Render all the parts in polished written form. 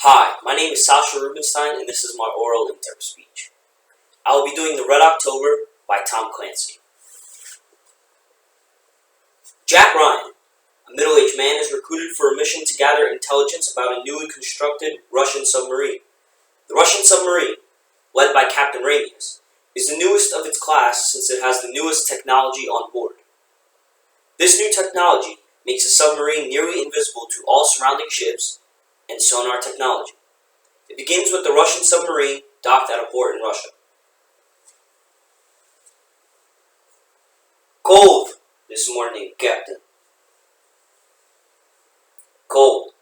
Hi, my name is Sasha Rubenstein, and this is my oral Interp speech. I will be doing The Red October by Tom Clancy. Jack Ryan, a middle-aged man, is recruited for a mission to gather intelligence about a newly constructed Russian submarine. The Russian submarine, led by Captain Ramius, is the newest of its class since it has the newest technology on board. This new technology makes the submarine nearly invisible to all surrounding ships and sonar technology. It begins with the Russian submarine docked at a port in Russia. Cold this morning, Captain. Cold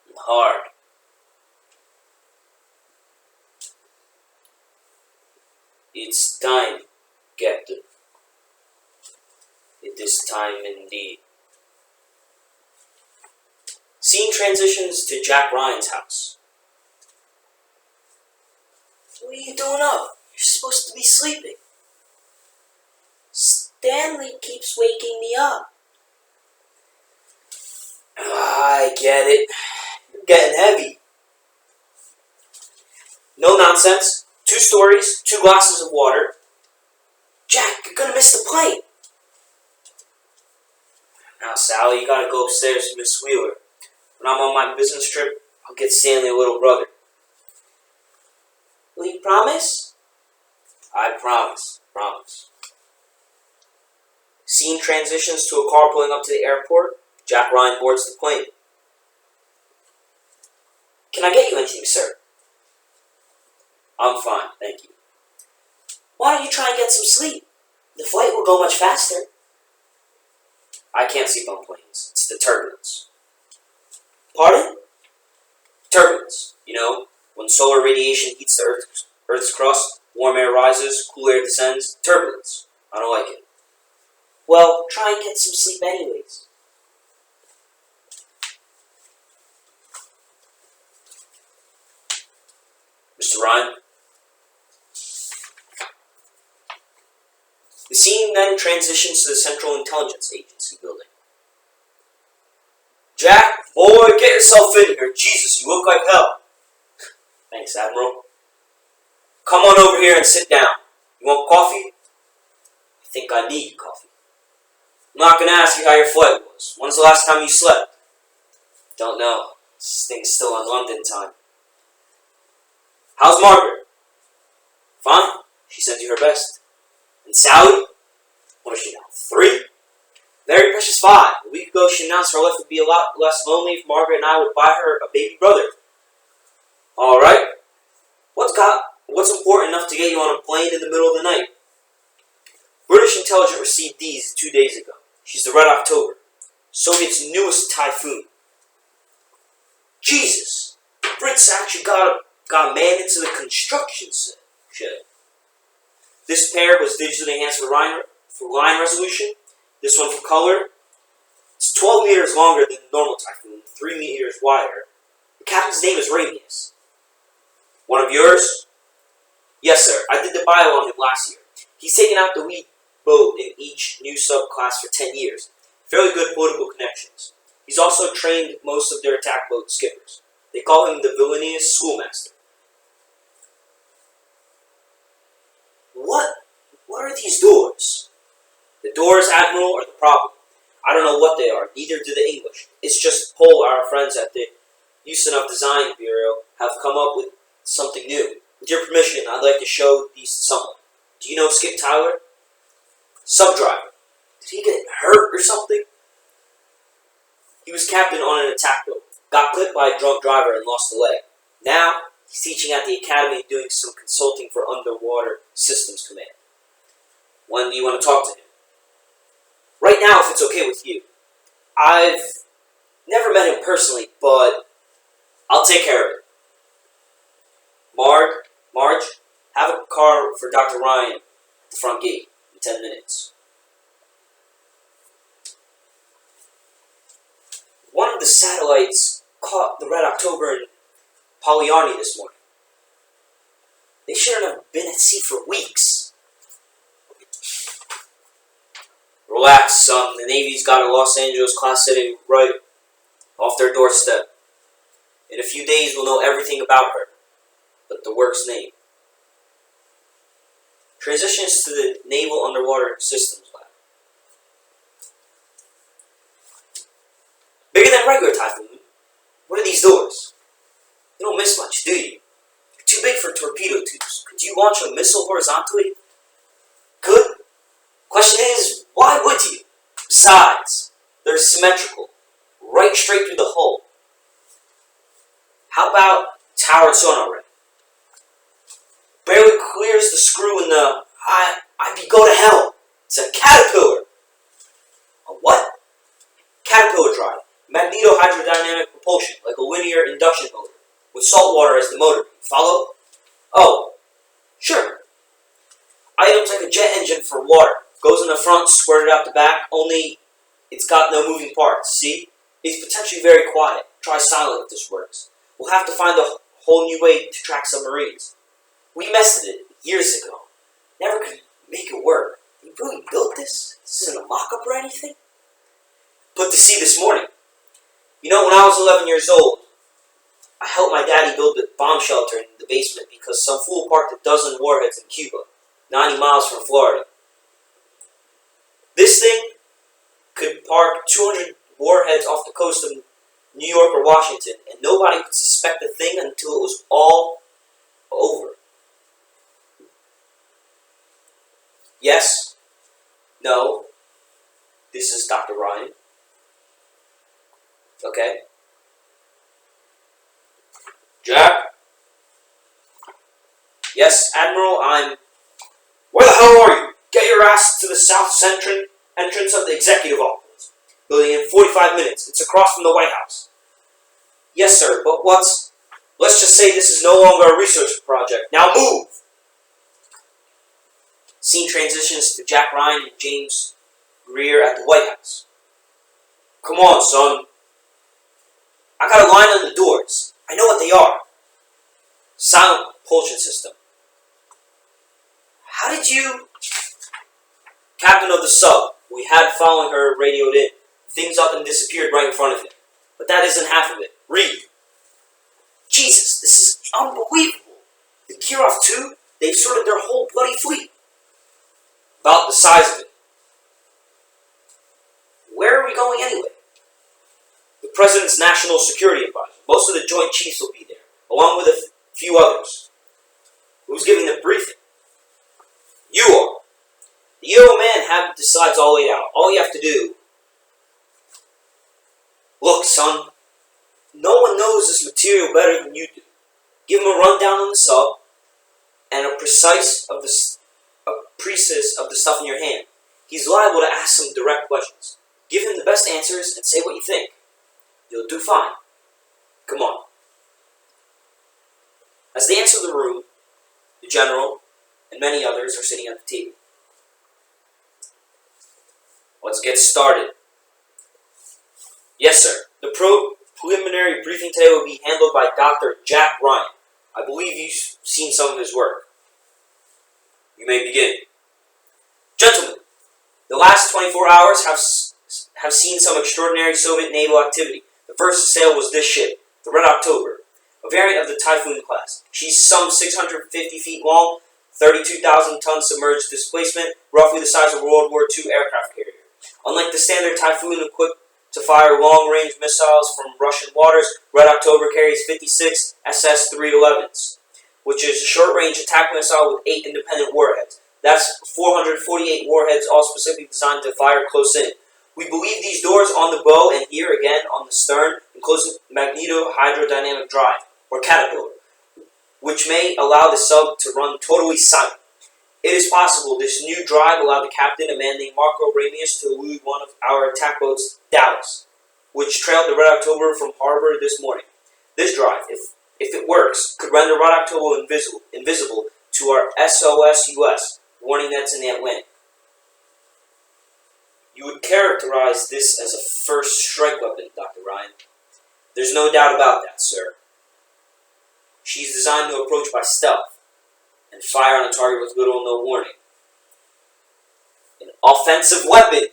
and hard. It's time, Captain. It is time indeed. Scene transitions to Jack Ryan's house. What are you doing up? You're supposed to be sleeping. Stanley keeps waking me up. I get it. You're getting heavy. No nonsense. 2 stories, 2 glasses of water. Jack, you're gonna miss the plane. Now, Sally, you gotta go upstairs with Miss Wheeler. When I'm on my business trip, I'll get Stanley a little brother. Will you promise? I promise. Promise. Scene transitions to a car pulling up to the airport. Jack Ryan boards the plane. Can I get you anything, sir? I'm fine, thank you. Why don't you try and get some sleep? The flight will go much faster. I can't sleep on planes. It's the turbulence. Pardon? Turbulence. You know, when solar radiation heats the Earth's crust, warm air rises, cool air descends. Turbulence. I don't like it. Well, try and get some sleep anyways. Mr. Ryan? The scene then transitions to the Central Intelligence Agency building. Jack, boy, get yourself in here. Jesus, you look like hell. Thanks, Admiral. Come on over here and sit down. You want coffee? I think I need coffee. I'm not going to ask you how your flight was. When's the last time you slept? Don't know. This thing's still on London time. How's Margaret? Fine. She sends you her best. And Sally? What is she now? 3? Very precious 5. A week ago she announced her life would be a lot less lonely if Margaret and I would buy her a baby brother. Alright. What's important enough to get you on a plane in the middle of the night? British intelligence received these 2 days ago. She's the Red October, Soviet's newest typhoon. Jesus! The Brits actually got a man into the construction shed. This pair was digitally enhanced for line resolution. This one for color. It's 12 meters longer than the normal typhoon, 3 meters wider. The captain's name is Ramius. One of yours? Yes, sir. I did the bio on him last year. He's taken out the lead boat in each new subclass for 10 years. Fairly good political connections. He's also trained most of their attack boat skippers. They call him the villainous schoolmaster. What are these doors? The doors, Admiral, are the problem. I don't know what they are, neither do the English. It's just Paul, our friends at the Ustinov Design Bureau, have come up with something new. With your permission, I'd like to show these to someone. Do you know Skip Tyler? Subdriver. Did he get hurt or something? He was captain on an attack boat, got clipped by a drunk driver and lost a leg. Now, he's teaching at the academy and doing some consulting for Underwater Systems Command. When do you want to talk to him? Right now, if it's okay with you. I've never met him personally, but I'll take care of it. Marge, have a car for Dr. Ryan at the front gate in 10 minutes. One of the satellites caught the Red October in Polyarny this morning. They shouldn't have been at sea for weeks. Relax, son. The Navy's got a Los Angeles class sitting right off their doorstep. In a few days we'll know everything about her, but the work's name. Transitions to the Naval Underwater Systems Lab. Bigger than regular Typhoon. What are these doors? You don't miss much, do you? They're too big for torpedo tubes. Could you launch a missile horizontally? Could. Question is, why would you? Besides, they're symmetrical, right straight through the hull. How about towered sonar array? Barely clears the screw in the I'd be go to hell. It's a caterpillar. A what? Caterpillar drive. Magneto-hydrodynamic propulsion, like a linear induction motor, with salt water as the motor. Follow? Oh, sure. Items like a jet engine for water. Goes in the front, squirted out the back, only it's got no moving parts, see? It's potentially very quiet. Try silent if this works. We'll have to find a whole new way to track submarines. We messed with it years ago. Never could make it work. You really built this? This isn't a mock-up or anything? Put to sea this morning. You know, when I was 11 years old, I helped my daddy build a bomb shelter in the basement because some fool parked a dozen warheads in Cuba, 90 miles from Florida. This thing could park 200 warheads off the coast of New York or Washington, and nobody could suspect a thing until it was all over. Yes? No? This is Dr. Ryan. Okay. Jack? Yes, Admiral, I'm... Where the hell are you? Get your ass to the south entrance of the executive office. Building in 45 minutes. It's across from the White House. Yes, sir, but what's... Let's just say this is no longer a research project. Now move! Scene transitions to Jack Ryan and James Greer at the White House. Come on, son. I got a line on the doors. I know what they are. Silent propulsion system. How did you... Captain of the sub. We had following her radioed in. Things up and disappeared right in front of him. But that isn't half of it. Read. Jesus, this is unbelievable. The Kirov 2, they've sorted their whole bloody fleet. About the size of it. Where are we going anyway? The President's National Security Advisor. Most of the Joint Chiefs will be there, along with a few others. Who's giving the briefing? You are. The yellow man had the slides all laid out. All you have to do... Look, son. No one knows this material better than you do. Give him a rundown on the sub, and a precis of the stuff in your hand. He's liable to ask some direct questions. Give him the best answers and say what you think. You'll do fine. Come on. As they enter the room, the general and many others are sitting at the table. Let's get started. Yes, sir. The preliminary briefing today will be handled by Dr. Jack Ryan. I believe you've seen some of his work. You may begin. Gentlemen, the last 24 hours have seen some extraordinary Soviet naval activity. The first to sail was this ship, the Red October, a variant of the Typhoon class. She's some 650 feet long, 32,000 tons submerged displacement, roughly the size of a World War II aircraft carrier. Unlike the standard Typhoon equipped to fire long-range missiles from Russian waters, Red October carries 56 SS-311s, which is a short-range attack missile with 8 independent warheads. That's 448 warheads, all specifically designed to fire close in. We believe these doors on the bow and here again on the stern enclose magneto-hydrodynamic drive, or caterpillar, which may allow the sub to run totally silent. It is possible this new drive allowed the captain, a man named Marco Ramius, to elude one of our attack boats, Dallas, which trailed the Red October from harbor this morning. This drive, if it works, could render Red October invisible to our SOS-US warning nets in the Atlantic. You would characterize this as a first strike weapon, Dr. Ryan. There's no doubt about that, sir. She's designed to approach by stealth and fire on a target with little or no warning. An offensive weapon.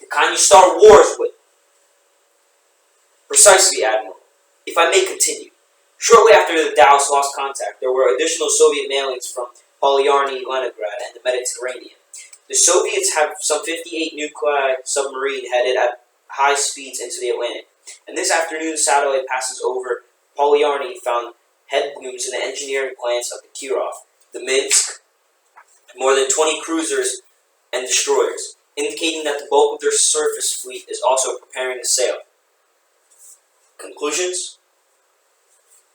The kind you start wars with. Precisely, Admiral. If I may continue, shortly after the Dallas lost contact, there were additional Soviet mailings from Polyarny, Leningrad, and the Mediterranean. The Soviets have some 58 nuclear submarines headed at high speeds into the Atlantic, and this afternoon the satellite passes over Polyarny found head blooms in the engineering plants of the Kirov, the Minsk, more than 20 cruisers and destroyers, indicating that the bulk of their surface fleet is also preparing to sail. Conclusions?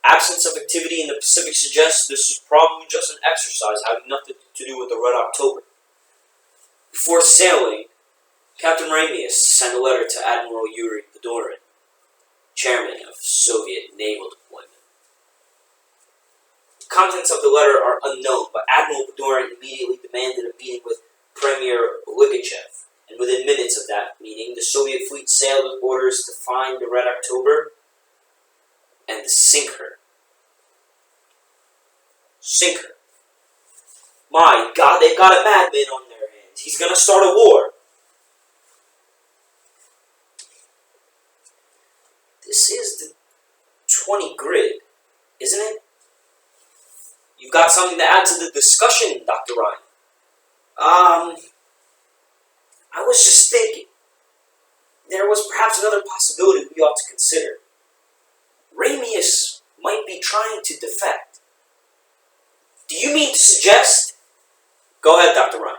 Absence of activity in the Pacific suggests this is probably just an exercise having nothing to do with the Red October. Before sailing, Captain Ramius sent a letter to Admiral Yuri Fedorin, chairman of Soviet naval deployment. The contents of the letter are unknown, but Admiral Fedorin immediately demanded a meeting with Premier Ligachev, and within minutes of that meeting, the Soviet fleet sailed with orders to find the Red October and to sink her. Sink her. My God, they've got a madman on their hands. He's gonna start a war. This is the 20 grid, isn't it? You've got something to add to the discussion, Dr. Ryan. I was just thinking. There was perhaps another possibility we ought to consider. Ramius might be trying to defect. Do you mean to suggest? Go ahead, Dr. Ryan.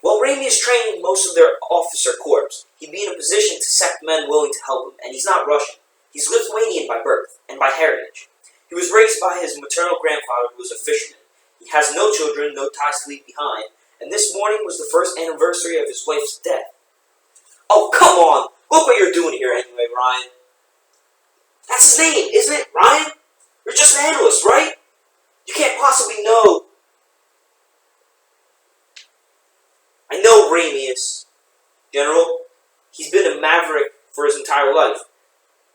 Well, Ramius trained most of their officer corps. He'd be in a position to select men willing to help him, and he's not Russian. He's Lithuanian by birth and by heritage. He was raised by his maternal grandfather, who was a fisherman. He has no children, no ties to leave behind, and this morning was the first anniversary of his wife's death. Oh, come on! Look what you're doing here anyway, Ryan. That's his name, isn't it, Ryan? You're just an analyst, right? You can't possibly know. I know Ramius, General. He's been a maverick for his entire life.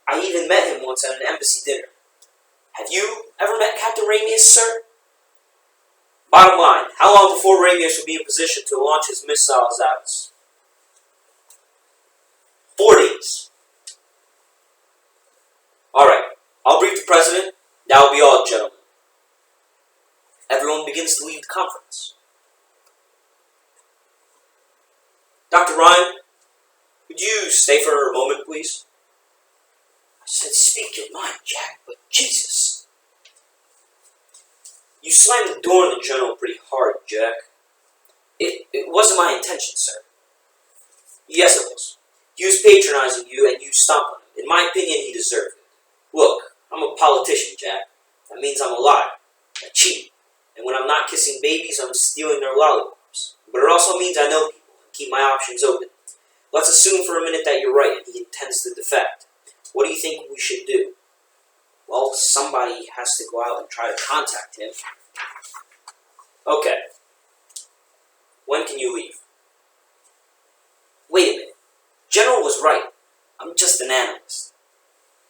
I even met him once at an embassy dinner. Have you ever met Captain Ramius, sir? Bottom line, how long before Ramius will be in position to launch his missiles out? 4 days. Alright, I'll brief the President. That will be all, gentlemen. Everyone begins to leave the conference. Dr. Ryan, would you stay for a moment, please? I said, speak your mind, Jack, but Jesus. You slammed the door on the General pretty hard, Jack. It wasn't my intention, sir. Yes, it was. He was patronizing you, and you stomped on him. In my opinion, he deserved it. Look, I'm a politician, Jack. That means I'm a liar, a cheat. And when I'm not kissing babies, I'm stealing their lollipops. But it also means I know people and keep my options open. Let's assume for a minute that you're right and he intends to defect. What do you think we should do? Well, somebody has to go out and try to contact him. Okay. When can you leave? Wait a minute. General was right. I'm just an analyst.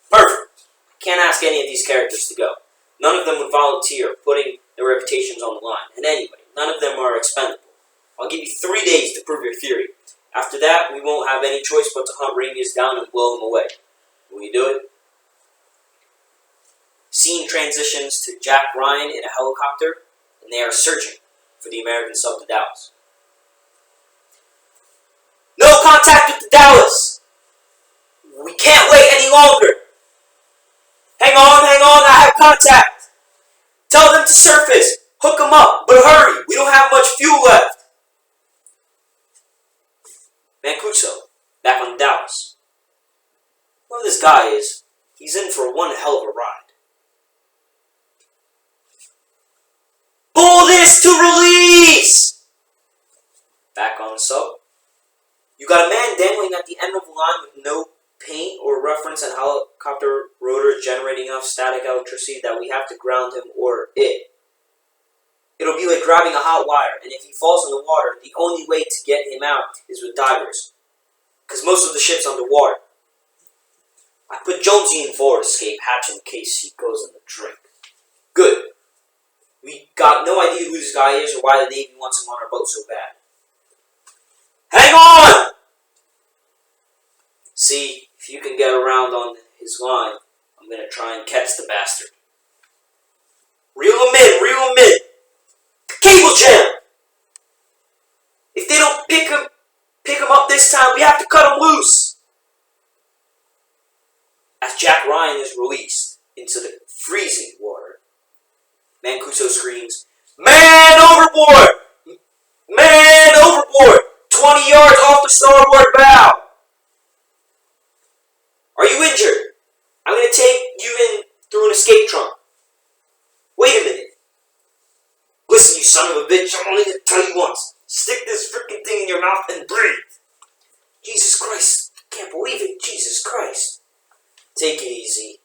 Perfect. I can't ask any of these characters to go. None of them would volunteer, putting their reputations on the line. And anyway, none of them are expendable. I'll give you 3 days to prove your theory. After that, we won't have any choice but to hunt Ramius down and blow him away. Will you do it? Scene transitions to Jack Ryan in a helicopter, and they are searching for the American sub to Dallas. No contact with the Dallas! We can't wait any longer! Hang on, I have contact! Tell them to surface! Hook them up, but hurry! We don't have much fuel left! Mancuso, back on Dallas. Whoever this guy is, he's in for one hell of a ride. Pull this to release! Back on the sub. You got a man dangling at the end of the line with no paint or reference and helicopter rotors generating enough static electricity that we have to ground him or it. It'll be like grabbing a hot wire, and if he falls in the water, the only way to get him out is with divers. Because most of the ship's underwater. I put Jonesy in forward escape hatch in case he goes in the drink. Good. We got no idea who this guy is or why the Navy wants him on our boat so bad. Hang on! See if you can get around on his line. I'm gonna try and catch the bastard. Reel him in! Reel him in! Cable jam! If they don't pick him up this time, we have to cut him loose! As Jack Ryan is released into the freezing water, Mancuso screams, "Man overboard! Man overboard! 20 yards off the starboard bow! Are you injured? I'm gonna take you in through an escape trunk. Wait a minute. Listen, you son of a bitch, I'm only gonna tell you once. Stick this freaking thing in your mouth and breathe. Jesus Christ, can't believe it. Jesus Christ. Take it easy.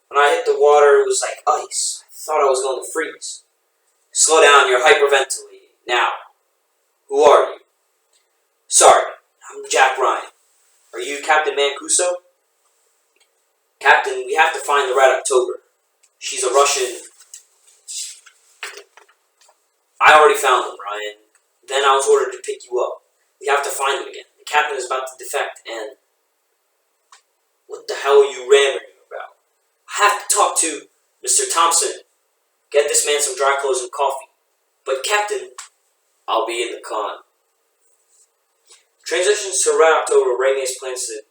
When I hit the water, it was like ice. I thought I was going to freeze. Slow down, you're hyperventilating. Now, who are you? Sorry, I'm Jack Ryan. Are you Captain Mancuso? Captain, we have to find the Red October. She's a Russian. I already found them, Ryan. Then I was ordered to pick you up. We have to find them again. The captain is about to defect, and what the hell are you ramming about? I have to talk to Mr. Thompson. Get this man some dry clothes and coffee. But Captain, I'll be in the con. Transitions to Red October, Ramius plans to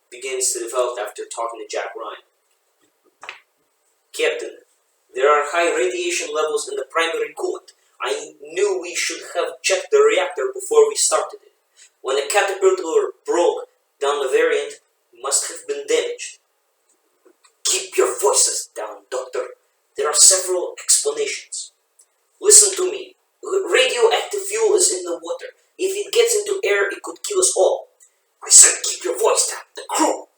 begins to develop after talking to Jack Ryan. Captain, there are high radiation levels in the primary coolant. I knew we should have checked the reactor before we started it. When the caterpillar broke down the variant, it must have been damaged. Keep your voices down, Doctor. There are several explanations. Listen to me. Radioactive fuel is in the water. If it gets into air, it could kill us all. I said keep your voice down. The crew.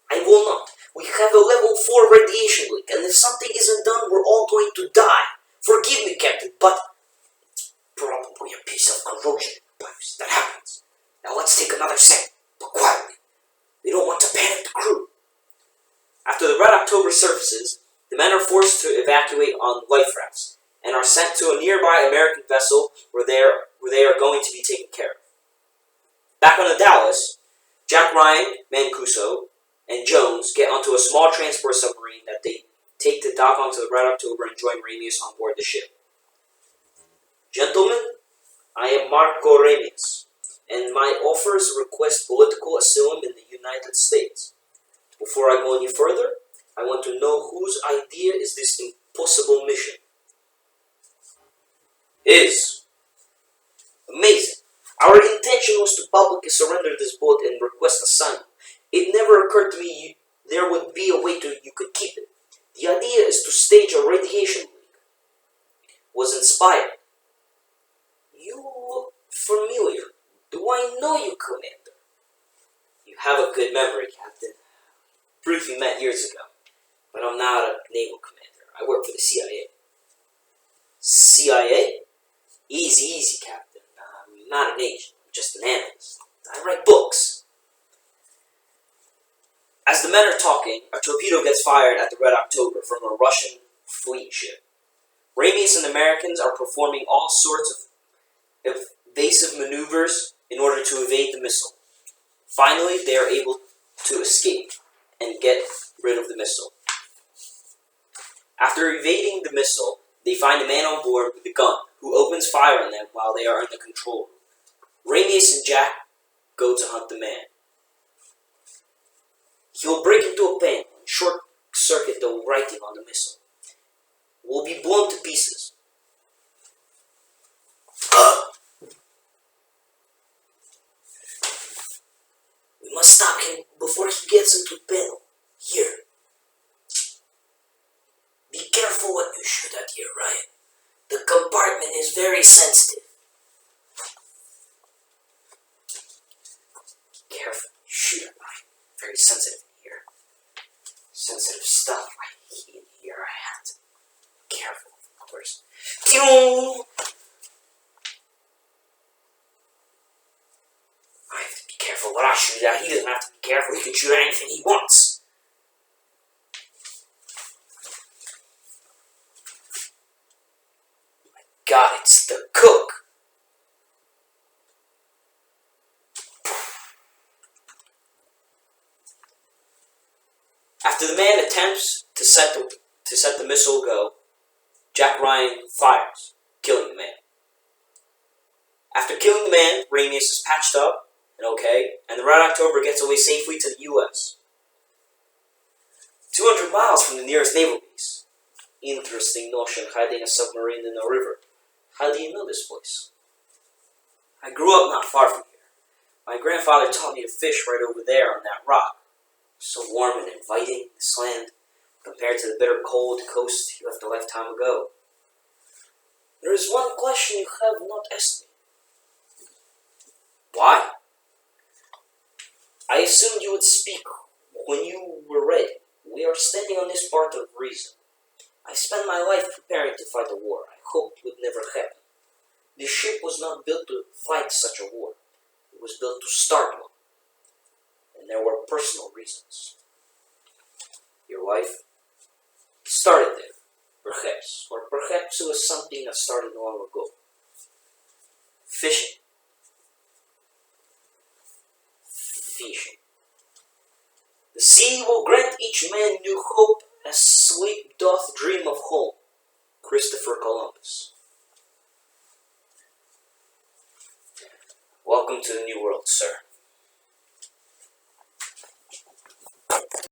I will not. We have a level 4 radiation leak, and if something isn't done, we're all going to die. Forgive me, Captain, but it's probably a piece of corrosion pipes. That happens. Now let's take another second, but quietly. We don't want to panic the crew. After the Red October surfaces, the men are forced to evacuate on life rafts and are sent to a nearby American vessel where they are going to be taken care of. Back on the Dallas, Jack Ryan, Mancuso, and Jones get onto a small transport submarine that they take to dock onto the Red October and join Ramius on board the ship. Gentlemen, I am Marco Ramius, and my offers request political asylum in the United States. Before I go any further, I want to know whose idea is this impossible mission. Is. Amazing. Our intention was to publicly surrender this boat and request asylum. It never occurred to me there would be a way you could keep it. The idea is to stage a radiation leak. Was inspired. You look familiar. Do I know you, Commander? You have a good memory, Captain. Briefly met years ago, but I'm not a naval commander. I work for the CIA. CIA? Easy, Captain. I'm not an agent. I'm just an analyst. I write books. As the men are talking, a torpedo gets fired at the Red October from a Russian fleet ship. Ramius and the Americans are performing all sorts of evasive maneuvers in order to evade the missile. Finally, they are able to escape and get rid of the missile. After evading the missile, they find a man on board with a gun who opens fire on them while they are in the control room. Ramius and Jack go to hunt the man. He will break into a bank and short-circuit the writing on the missile. It will be blown to pieces. We must stop him before he gets into the panel. Here. Be careful what you shoot at here, Ryan. The compartment is very sensitive. Be careful what you shoot at, Ryan. Very sensitive in here. Sensitive stuff right in here. I have to be careful, of course. I have to be careful what I shoot at. He doesn't have to be careful. He can shoot at anything he wants. My God, it's the cook. After the man attempts to set the missile go, Jack Ryan fires, killing the man. After killing the man, Ramius is patched up and okay, and the Red October gets away safely to the U.S. 200 miles from the nearest naval base. Interesting notion, hiding a submarine in a river. How do you know this place? I grew up not far from here. My grandfather taught me to fish right over there on that rock. So warm and inviting, this land, compared to the bitter cold coast you left a lifetime ago. There is one question you have not asked me. Why? I assumed you would speak when you were ready. We are standing on this part of reason. I spent my life preparing to fight a war I hoped would never happen. This ship was not built to fight such a war. It was built to start one. And there were personal reasons. Your wife started there, perhaps. Or perhaps it was something that started long ago. Fishing. Fishing. The sea will grant each man new hope, as sleep doth dream of home. Christopher Columbus. Welcome to the New World, sir.